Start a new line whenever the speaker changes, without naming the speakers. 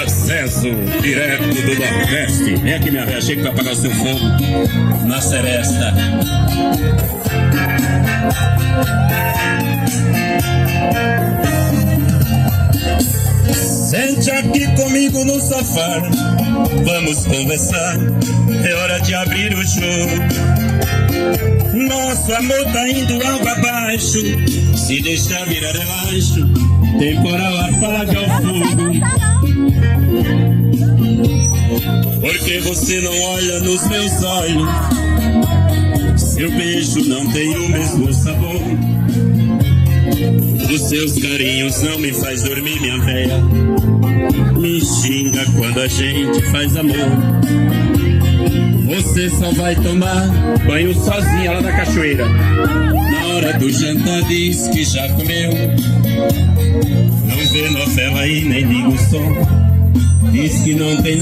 Acesso direto do Nordeste. Vem aqui, minha velha, achei que vai apagar o seu fogo na seresta. Sente aqui comigo no sofá, vamos conversar, é hora de abrir o jogo. Nosso amor tá indo água abaixo, se deixar virar relaxo, temporal apaga o fogo. Porque você não olha nos meus olhos, seu beijo não tem o mesmo sabor. Os seus carinhos não me faz dormir, minha véia. Me xinga quando a gente faz amor. Você só vai tomar banho sozinha lá na cachoeira. Na hora do jantar diz que já comeu. Não vê novela e nem liga o som. Diz que não tem nada.